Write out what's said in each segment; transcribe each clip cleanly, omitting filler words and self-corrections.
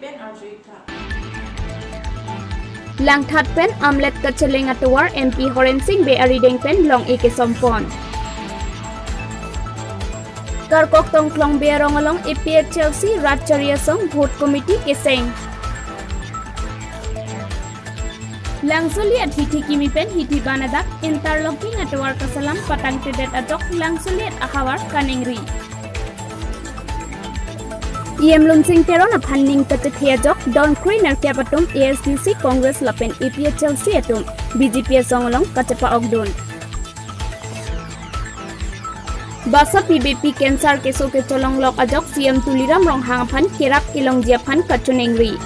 pen arjuita. Lang that pen amlet kacheling atwar MP Horen Singh be arideng pen long ike sompon. Karkok tong klong be rongalong EPH Chelsea Ratcharia song vote committee keseng. Langsuliat hiti kimi pen hiti banadak interlocking atwar kasalam patang tedet atok langsuliat ahawar kanengri. EM Lunsing Teron a Panning Katatiajok, Don Criner Capatum, ASDC Congress Lapen, EPH Chelsea atum, BJP Songalong, Katapa Ogdun. Basa PBP Kensar Keso ke Cholong Lok Ajok, CM Tuliram Rong Hangapan, Kirap Kilong Japan Kachunengri.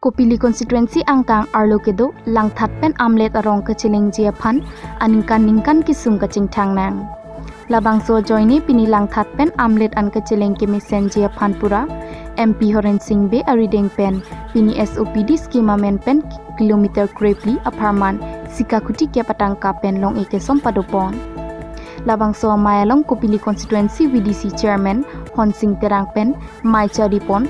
Kopili constituency angkang arlo kedo lang thatpen amlet arong kachiling Japan, aningkan kisung kaching tangnang. Labangso joini pini lang thatpen amlet an kachiling kemisen Japan pura, MP Horen Singh be arideng pen, pini SOPD skema men pen kilometer krepli aparman, sikakuti ke patangka pen long eke sompadopon. Labangso mayalong Kopili constituency VDC chairman Hon Singh terang pen, Mai Charipon,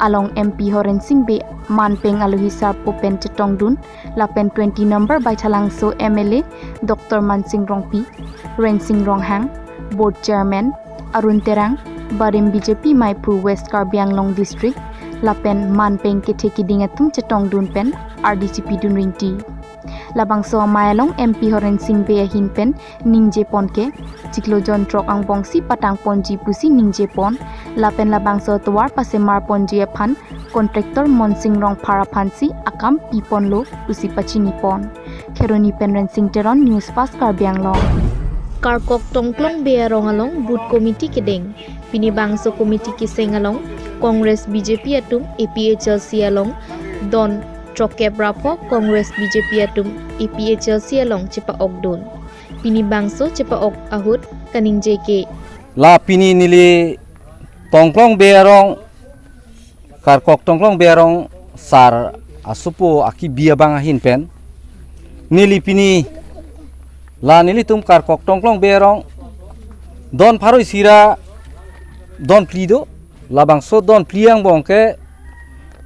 along MP Horen Singh be manpeng aluhisar popen cetong dun, lapen 20 number by Chalangso MLA Dr. Mansing Rongpi, Ren Singh Ronghang, Board Chairman Arun Terang, Barim BJP Maipur West Karbi Anglong District, lapen manpeng keteki dingatum cetong dun pen RDCP dun ringti. Labangso mayalong MP Horen Singh be ahin pen ningje ponke, ciklo jon trok ang bongsi patang ponji pusi ningje pon, lapen labangso tuar pasemar ponji apan, kontraktor Monsing Rong Parapansi akam pipon lo pusi pachini pon. Keroni pen Ren Singh Teron News Fast Karbi Anglong. Karkok tongklong bearong along boot committee kedeng, pinibangso committee kiseng along, Congress BJP atum EPH Chelsea along, Don Trokep Rapo Congress BJP atum EPH Chelsea along cepa ogdon, pinibangso cepa og ahut kaning JK. La pini nili tongklong bearong, karkok tongklong bearong sar asupo aki biabang ahin pen, nili pini la nili tum karkok tongklong berong don paroi sira don plido labangso don pliang bongke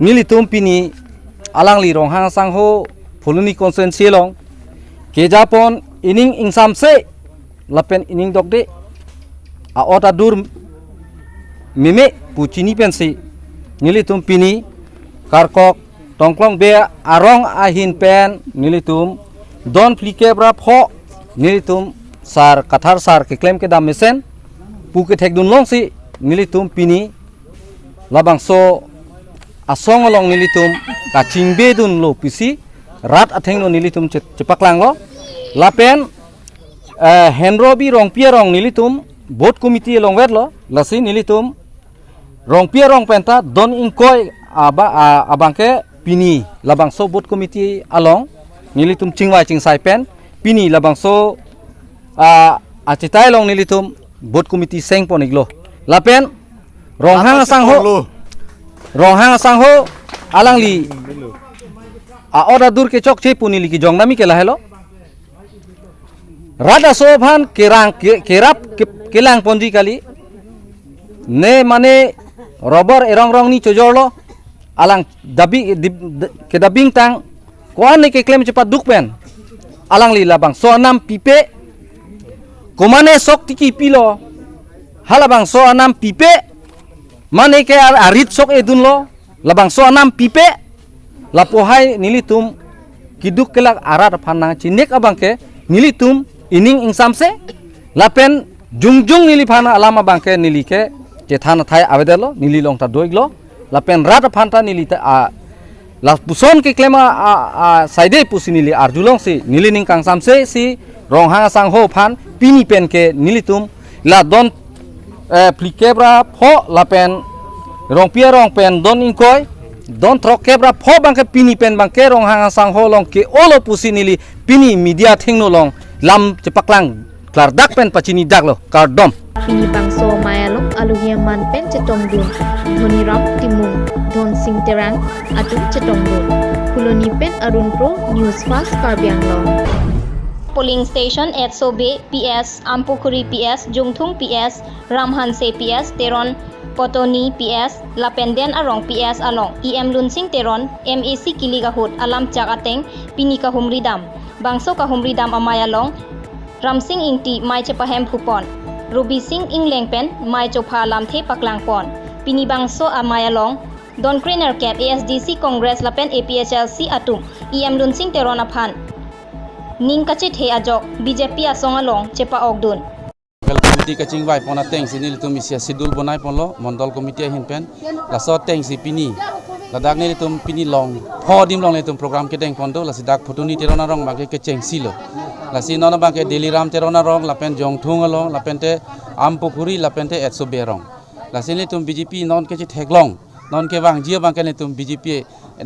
nili tum pini alang li rong hang sang ho pholuni constituency long ke japon ining ingsam se lapen ining dokde a ota dur meme puchini pensi nili tum pini karkok tongklong be arong ahin pen nili tum don plike bra pho nilitum sar kathar sar ke claim ke dam mesen pu ke thek dun long si nilitum pini labangso asong long nilitum ka chingbe dun lo pisi rat atheng no nilitum chepaklang lo lapen henrobi rong pia rong nilitum board committee long wet lo lasi nilitum rong pia rong penta don inkoi abangke pini labangso board committee along nilitum chingwai chingsai pen pini labangso acitai long nilitum board committee seng poniglo lapen ronghang sangho alang li a order dur ke chok che punili ki jongnami ke lahelo rada sobhan kerap kelang ponji kali ne mane robar erong rong ni chojorlo alang dabi ke dabing tang koan ne ke claim cepat duk pen alang li labang so anam pipe komane sok tiki pilo halabang so anam pipe mane ke arit sok edun lo labang so anam pipe lapohai nilitum kiduk kelak arat phanang chinek abangke nilitum ining ingsamse lapen jungjung nili phana alama bangke nilike chethana thai avedelo nili longta doiglo lapen rat phanta nilita la puson ke klema saide pusinili arjulong si nilining kang samse si ronghang sang ho phan pini pen ke nilitum la don plikebra pho la pen rong pia rong pen don inkoi don trokebra pho bangke pini pen bangke ronghang sang ho long ke olo pusinili pini media thingno long lam chepaklang klar dak pen pachini daklo kardom Pinibangso mayalong aluhia manpen cetong dun, Dhoniram Timung, Don Singh Terang, atum cetong dun, Puloni pen Arun Pro News Fast Karbi Anglong. polling station at Sobe PS, Ampukuri PS, Jungthung PS, Ramhanse PS, Teron, Potoni PS, Lapenden Arong PS along, EM Lunsing Teron, MAC Kiligahut, Alam Chak Ateng, Pinika Humridam, Bangso Kahumridam Amayalong, Ramsing Ingti, Mai Chepahem Pupon, Ruby Singh Inglengpen, Mai Chopha Lamthe Paklangpon, Pinibangso Amayalong, Don Craner Cap ASDC Congress Lapen APHLC Atum, EM Lunsing Teron Aphan, Ning Kachit He Ajok, BJP Asongalong, Chepa Ogdun. Committee kaching vai pona teng sinil tum isia sidul bonai ponlo mondol committee hin pen la so teng si pini la dak ne tum pini long phodim long ne tum program ke teng pondo la si dak photuni terona rong ba ke cheng silo la si nona ba ke daily ram terona rong la pen jong thung along la pen te ampukuri la pen te etso berong la si ne tum BJP non ke chi theklong non ke wang jia bang ke ne tum BJP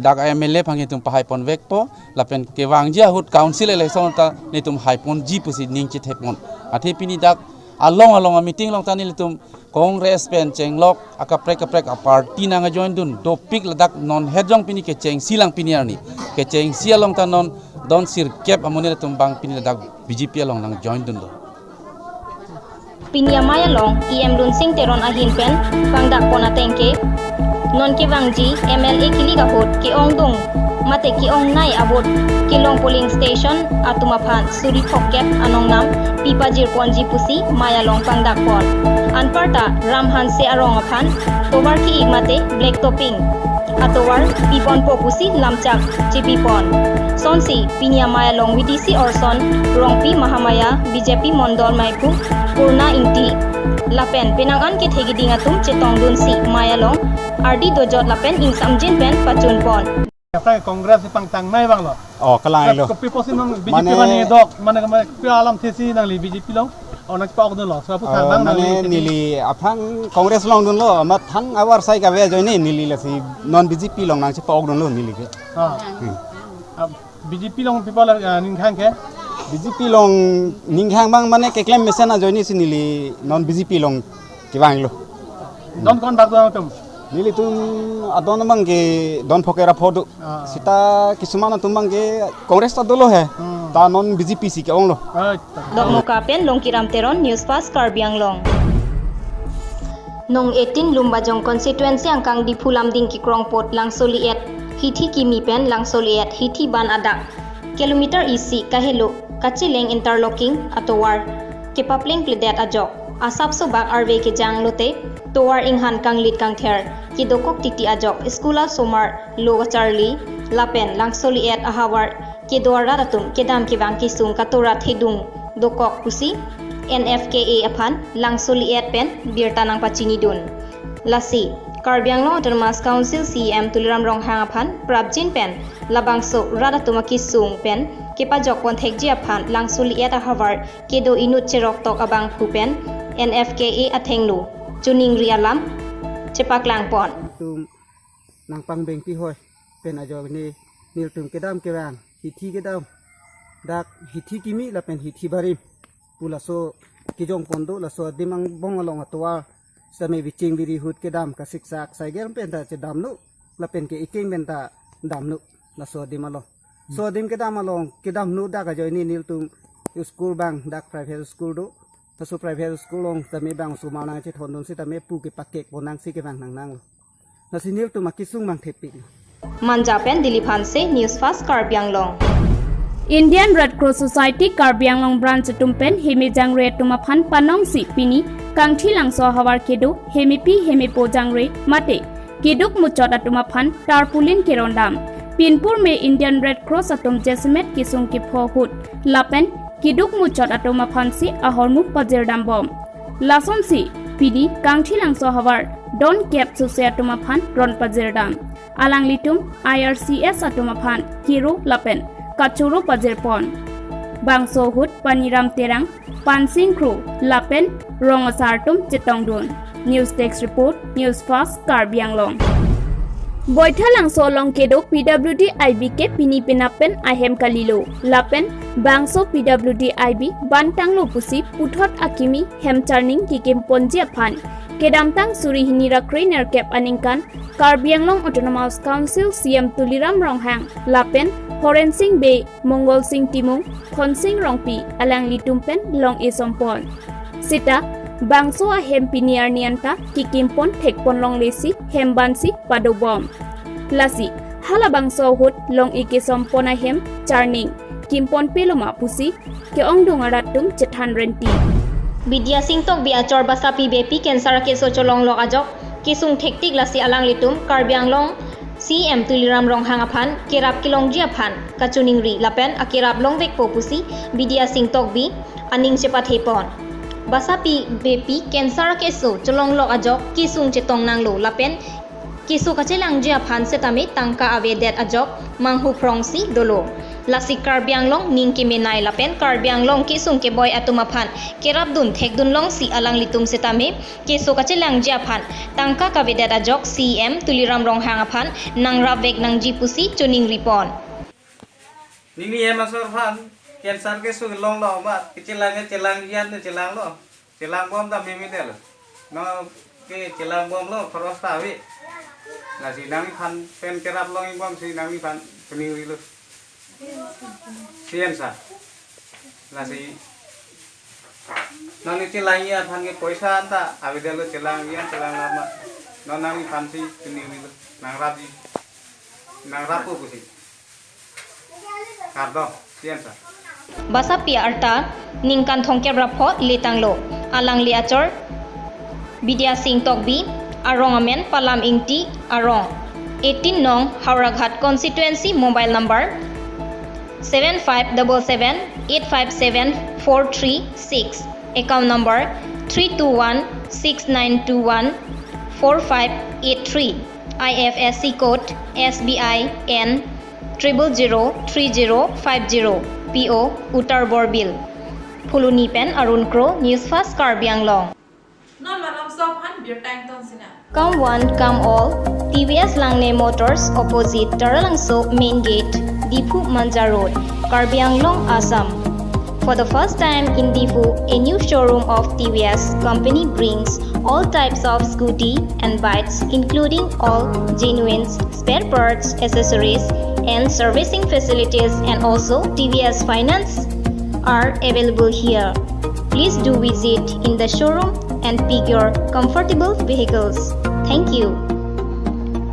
dak MLA phang tum pahai pon vek po la pen ke wang jia hut council election ta ne tum hai pon ji pusi ning chi thepon athe pini dak along a meeting long tani litum Congress pen chenglok akaprek a party nanga join dun topik ladak non hedjong pini ke cheng silang pini arni ke cheng sialong ta non don sir kep amone litum bang pini ladak BJP along nang join dun do Pinia Mayalong, EM Lunsing Teron Ahin Pen, Pangdak Pona Tengke, Non Ke Wangji, MLA Kiligahut, Ke Ong Dung, Mate Ke Ong Nai Abot, Kilong Polling Station, Atumaphan, Suri Phokep, Anong Nam, Pipa Jirponji Pusi, Mayalong Pangdak Pon. Anparta, Ramhanse Arong Aphan, Tobar Ki Igmate, Black Topping, Atowar, Pipon Popusi, Lamchak, Chipipon. Sonsi, Pinia Mayalong VDC Orson, Rongpi Mahamaya, BJP Mondol Maipu, Purna Inti, Lapen, Penangan Ke Thegiding Atum, Chetong Dunsi, Mayalong, RD Dojot Lapen, Ing Samjin Pen, Pachun Pon. Apa Kongres pang tang nai bang lo? oh kalai lo Kopi posin nang BJP mani dok mana kama alam tesi nang li BJP long, orang cepat dun lo. Sebab tang bang nang mane nili aphang Congress long dun lo ma thang awar sai ka ve joine nili la si non BJP long nang cepat dun lo nili ke BJP long people ning khang ke BJP long ninghang bang mane ke claim mesen a joine si nili non BJP long ke bang lo don kon dak dun tum nili tum adon bang ke don phokera phodu sita kisumana tum bang ke Congress ta dolo hai ta non BJP si ke ong lo Dok Muka Pen, Longkiram Teron, News Fast Karbiang Long. Nong 18 Lumbajong constituency angkang di Pulam Ding Kikrongpot lang soliet, Hithi Kimi Pen lang soliet, Hithi Ban Adak. Kilometer isi kahelo, Kachileng interlocking atowar, Kipapling Plidet Ajok. Asap sobak arve ke jang lote, Towar inghan kang lit kang ther, Kidokok titi ajok, Skula Somar, Loga Charlie, Lapen lang soliet ahawar, Kedora ratum, Kedam kibang kisung katorat hidung, Dokok pusi, NFKA apan, lang soliet pen, Birtanang Pachinidun. Lasi, Karbiang Long Autonomous Council CM Tuliram Rong Hangapan, Prabjin pen, Labangso Radatuma Kisung pen, Kipajok Konthekji apan, lang soliet ahawar, Kedo inut cherok tok abang pupen, NFKA Athenglu, Chuning Rialam, Chepaklang Pon. Tum nang pang beng pi hoi, pen ajo ni nil tum kedam kerang, hithi kedam, dak hithi kimi la pen hithi barim, pula so kijong pondo la so dimang bongalong atwa, same biching biri hut kedam kasik sak saiger pen ta chedam nu, la pen ke iking pen ta dam nu, la so dimalo. So dim kedam along kedam nu dak ajo ni nil tum school bang dak private school do. Pasu private school long tami bang sumana che thon don si tami pu ke pakek bonang si ke bang nang nang lo na sinil tu makisung mang thepik Manjapen Dilip Hanse, News Fast Karbiang Long. Indian Red Cross Society Karbiang Long branch tumpen hemijang re tumaphan panong si pini kangthi langso hawar kedo hemipi hemipo jangre mate keduk muchot atumaphan tarpulin kerondam pinpur me Indian Red Cross atum jesmet kisung ki phohut lapen Kiduk muchot atoma phansi ahormuk pajirdam bom. Lasonsi pidi kangthi langso hawar don cap suse atoma phan ron pajirdam. Alanglitum IRCS atoma phan kiro lapen kachuro pajirpon. Bangso hut paniram terang pansing crew lapen rongasartum chitongdun. News Text Report News Fast Karbiang Long. Boithalang solong kedok PWD IB ke pini penapen ahem kalilo lapen bangso PWD IB bantanglo pusi puthot akimi hemcharning kikim ponji aphan Kedamtang suri hinirakri nerkep aningkan Karbi Anglong Autonomous Council CM Tuliram Ronghang Lapen Horen Singh Be Mongol Singh Timung Khon Singh Rongpi Alang Litumpen Long Esompon Sita Bangso ahem piniar nianta kikimpon thekpon long lesi hembansi padobom Lasi hala bangso hut long ikesompon ahem charning kimpon peloma pusi ke ongdung aratum chethan renti Bidya Singh tok bi achor basapi bepi cancer ke so cholong lok ajok kisung thektik lasi alang litum Karbi Anglong CM Tuliram Ronghang aphan kerap kilong ji aphan kachuningri lapen akirap long vek popusi Bidya Singh tok bi aning cepat hepon basapi bepi cancer ke so cholong lok ajok kisung chetong nanglo lapen kisu kachelang ji aphan setame tangka avedet ajok manghu prongsi dolo Lasi Karbi Anglong ning ke menai lapen Karbi Anglong kisung ke boy atumaphan kerap dun thek dun long si alang litum setame keso kachelang japhan tangka kavedat ajok CM Tuliram Ronghang aphan nang ravek nang jipusi chuning ripon Nini ya masor phan cancer ke su long lo ma chelang yan chelang lo chelang bom ta mimi del no ke chelang bom lo cross ta wi la si nang phan pen kerap long bom si nang phan chuning ri lo Siensa lasi nani celang ya than ke poisa anta avidelo celang ya celang lama nonami fansi tini wilu nang rapu kusi kardo siensa basapi arta ningkan thongke rapho litanglo alang liachor Bidya Singh tokbi arong amen palam ingti arong 18 nong Hauraghat constituency mobile number 7577857436 account number 32169214583 IFSC code SBI N 0003050 PO Uttar Borbil Phuluni Pen Arun Kro News Fast Karbi Anglong Come one, come all. TVS Langne Motors opposite Taralangso Main Gate, Difu Manja Road, Karbi Anglong, Assam. For the first time in Difu, a new showroom of TVS company brings all types of scooty and bikes, including all genuine spare parts, accessories, and servicing facilities, and also TVS Finance are available here. Please do visit in the showroom and pick your comfortable vehicles. Thank you.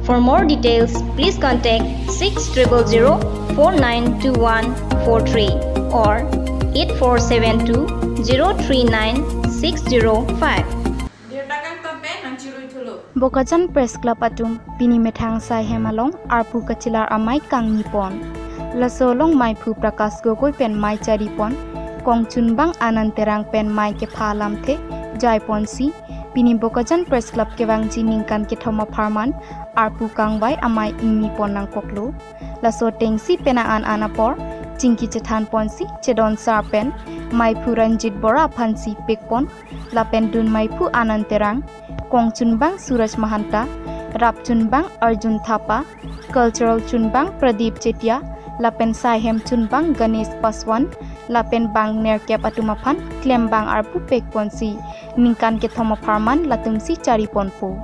For more details, please contact 6000492143 or 8472039605. Bokajan Press Club atum pini methang sai hemalong arpu kachilar amai kang nipon lasolong mai phu prakas gogoi pen mai charipon kongchun bang ananterang pen mai ke phalam the jaipon si pini Bokajan Press Club ke wangji ningkan ke thoma pharman arpu kangbai amai ingni pon nang koklo laso tengsi penaan anapor chingki chethan ponsi chedon sarpen mai phu Ranjit Bora phansi pekpon lapen dun mai phu ananterang Kongchun Bang Suraj Mahanta, Rap Chunbang Arjun Thapa, Cultural Chunbang Pradeep Chetia, Lapen Saihem Chunbang Ganesh Paswan, Lapen Bang Nerkep Atumaphan, Klembang Arpu Pekponsi, Ningkan Kethoma Parman Latumsi Chariponpo.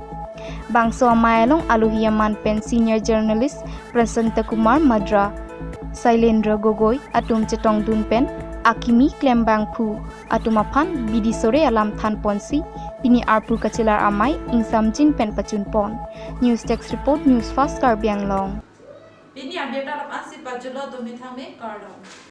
Bangso Mayalong Aluhiyaman Pen Senior Journalist Prasanta Kumar Madra, Sailendra Gogoi Atum Chetong Dunpen, Akimi Klembang Pu, Atumaphan Bidisore Alam Than Ponsi, Pini Arpu Kachilar Amai, Ingsamjin Pen Pachun Pon. News Text Report, News Fast Karbi Anglong. Pini update up ansip pajulo domitame kardon.